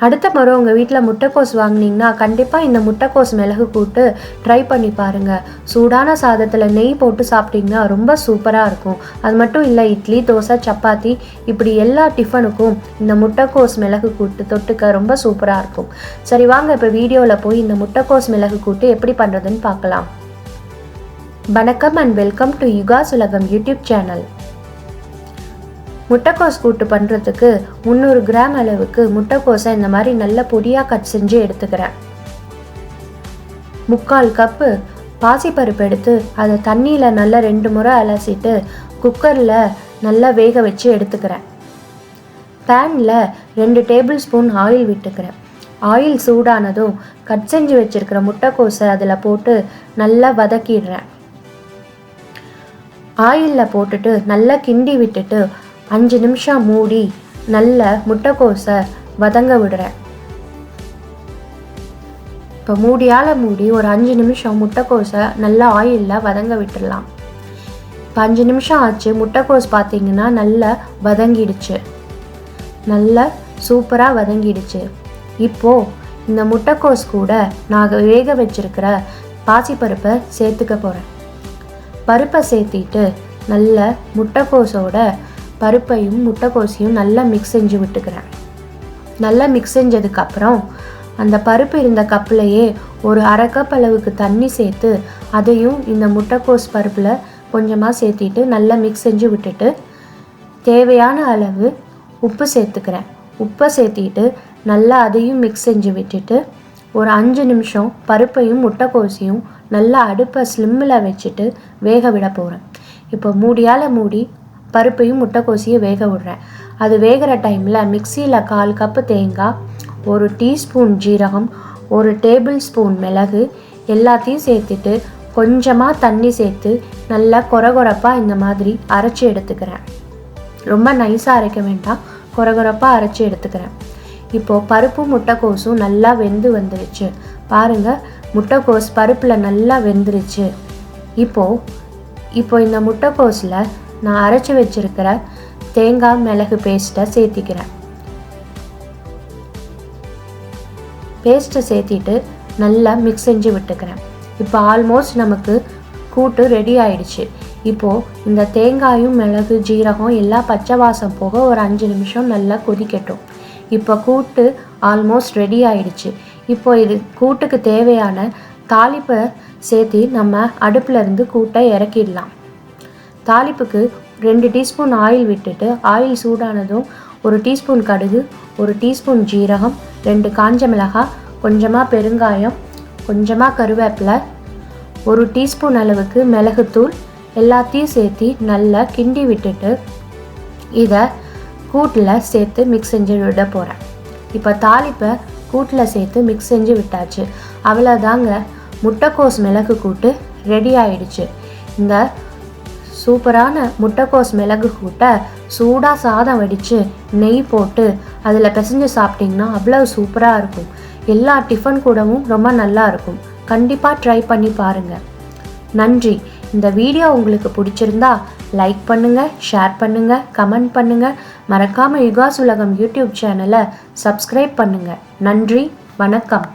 அடுத்த முறை உங்கள் வீட்டில் முட்டைக்கோஸ் வாங்கினீங்கன்னா கண்டிப்பாக இந்த முட்டைக்கோஸ் மிளகு கூட்டு ட்ரை பண்ணி பாருங்கள். சூடான சாதத்தில் நெய் போட்டு சாப்பிட்டிங்கன்னா ரொம்ப சூப்பராக இருக்கும். அது மட்டும் இல்லை, இட்லி, தோசை, சப்பாத்தி இப்படி எல்லா டிஃபனுக்கும் இந்த முட்டைக்கோஸ் மிளகு கூட்டு தொட்டுக்க ரொம்ப சூப்பராக இருக்கும். சரி வாங்க இப்போ வீடியோவில் போய் இந்த முட்டைக்கோஸ் மிளகு கூட்டு எப்படி பண்ணுறதுன்னு பார்க்கலாம். வணக்கம் அண்ட் வெல்கம் டு யுகாஸ் உலகம் யூடியூப் சேனல். முட்டைக்கோஸ் கூட்டு பண்ணுறதுக்கு 300 கிராம் அளவுக்கு முட்டைக்கோஸை இந்த மாதிரி நல்ல பொடியாக கட் செஞ்சு எடுத்துக்கிறேன். 3/4 கப்பு பாசிப்பருப்பு எடுத்து அதை தண்ணியில் நல்லா 2 முறை அலசிட்டு குக்கரில் நல்லா வேக வச்சு எடுத்துக்கிறேன். பேனில் 2 டேபிள் ஸ்பூன் ஆயில் விட்டுக்கிறேன். ஆயில் சூடானதும் கட் செஞ்சு வச்சுருக்கிற முட்டைக்கோஸை அதில் போட்டு நல்லா வதக்கிடுறேன். ஆயிலில் போட்டுட்டு நல்லா கிண்டி விட்டுட்டு 5 நிமிஷம் மூடி நல்ல முட்டைக்கோஸை வதங்க விடுறேன். இப்போ மூடியால் மூடி ஒரு 5 நிமிஷம் முட்டைக்கோஸை நல்லா ஆயிலில் வதங்க விட்டுடலாம். இப்போ 5 நிமிஷம் ஆச்சு. முட்டைக்கோஸ் பார்த்திங்கன்னா நல்லா வதங்கிடுச்சு, நல்லா சூப்பராக வதங்கிடுச்சு. இப்போது இந்த முட்டைக்கோஸ் கூட நான் வேக வச்சுருக்கிற பாசிப்பருப்பை சேர்த்துக்க போகிறேன். பருப்பை சேர்த்திட்டு நல்ல முட்டைக்கோஸோட பருப்பையும் முட்டைக்கோசையும் நல்லா மிக்ஸ் செஞ்சு விட்டுக்கிறேன். நல்லா மிக்ஸ் செஞ்சதுக்கப்புறம் அந்த பருப்பு இருந்த கப்புலையே ஒரு 1/2 கப் அளவுக்கு தண்ணி சேர்த்து அதையும் இந்த முட்டைக்கோஸ் பருப்பில் கொஞ்சமாக சேர்த்திட்டு நல்லா மிக்ஸ் செஞ்சு விட்டுட்டு தேவையான அளவு உப்பு சேர்த்துக்கிறேன். உப்பை சேர்த்திட்டு நல்லா அதையும் மிக்ஸ் செஞ்சு விட்டுட்டு ஒரு 5 நிமிஷம் பருப்பையும் முட்டைக்கோசையும் நல்லா அடுப்பை ஸ்லிம்மில் வச்சுட்டு வேக விட போகிறேன். இப்போ மூடியால் மூடி பருப்பையும் முட்டைக்கோசையும் வேக விடுறேன். அது வேகிற டைமில் மிக்சியில் 1/4 கப்பு தேங்காய், 1 டீஸ்பூன் ஜீரகம், 1 டேபிள் ஸ்பூன் மிளகு எல்லாத்தையும் சேர்த்துட்டு கொஞ்சமாக தண்ணி சேர்த்து நல்லா கொரகொரப்பாக இந்த மாதிரி அரைச்சி எடுத்துக்கிறேன். ரொம்ப நைஸாக அரைக்க வேண்டாம், கொரகொரப்பாக அரைச்சி எடுத்துக்கிறேன். இப்போது பருப்பும் முட்டைக்கோஸும் நல்லா வெந்து வந்துருச்சு. பாருங்கள், முட்டைக்கோஸ் பருப்பில் நல்லா வெந்துருச்சு. இப்போ இந்த முட்டைக்கோஸில் நான் அரைச்சி வச்சுருக்கிற தேங்காய் மிளகு பேஸ்ட்டை சேர்த்திக்கிறேன். பேஸ்ட்டை சேர்த்திட்டு நல்லா மிக்ஸ் செஞ்சு விட்டுக்கிறேன். இப்போ ஆல்மோஸ்ட் நமக்கு கூட்டு ரெடி ஆயிடுச்சு. இப்போது இந்த தேங்காயும் மிளகு ஜீரகம் எல்லாம் பச்சை வாசம் போக ஒரு 5 நிமிஷம் நல்லா கொதிக்கட்டும். இப்போ கூட்டு ஆல்மோஸ்ட் ரெடி ஆயிடுச்சு. இப்போ இது கூட்டுக்கு தேவையான தாளிப்பை சேர்த்து நம்ம அடுப்பில் இருந்து கூட்டை இறக்கிடலாம். தாளிப்புக்கு 2 டீஸ்பூன் ஆயில் விட்டுட்டு ஆயில் சூடானதும் 1 டீஸ்பூன் கடுகு, 1 டீஸ்பூன் ஜீரகம், 2 காஞ்ச மிளகாய், கொஞ்சமாக பெருங்காயம், கொஞ்சமாக கருவேப்பிலை, 1 டீஸ்பூன் அளவுக்கு மிளகுத்தூள் எல்லாத்தையும் சேர்த்து நல்லா கிண்டி விட்டுட்டு இதை கூட்டில் சேர்த்து மிக்ஸ் செஞ்சு விட போகிறேன். இப்போ தாளிப்பை கூட்டில் சேர்த்து மிக்ஸ் செஞ்சு விட்டாச்சு. அவ்வளோதாங்க, முட்டைக்கோஸ் மிளகு கூட்டு ரெடி ஆயிடுச்சு. இந்த சூப்பரான முட்டைக்கோஸ் மிளகு கூட்டை சூடாக சாதம் வடித்து நெய் போட்டு அதில் பிசைஞ்சு சாப்பிட்டிங்கன்னா அவ்வளோ சூப்பராக இருக்கும். எல்லா டிஃபன் கூடவும் ரொம்ப நல்லா இருக்கும். கண்டிப்பாக ட்ரை பண்ணி பாருங்கள். நன்றி. இந்த வீடியோ உங்களுக்கு பிடிச்சிருந்தா லைக் பண்ணுங்கள், ஷேர் பண்ணுங்கள், கமெண்ட் பண்ணுங்கள். மறக்காமல் யுகாஸ் உலகம் யூடியூப் சேனலை சப்ஸ்கிரைப் பண்ணுங்கள். நன்றி, வணக்கம்.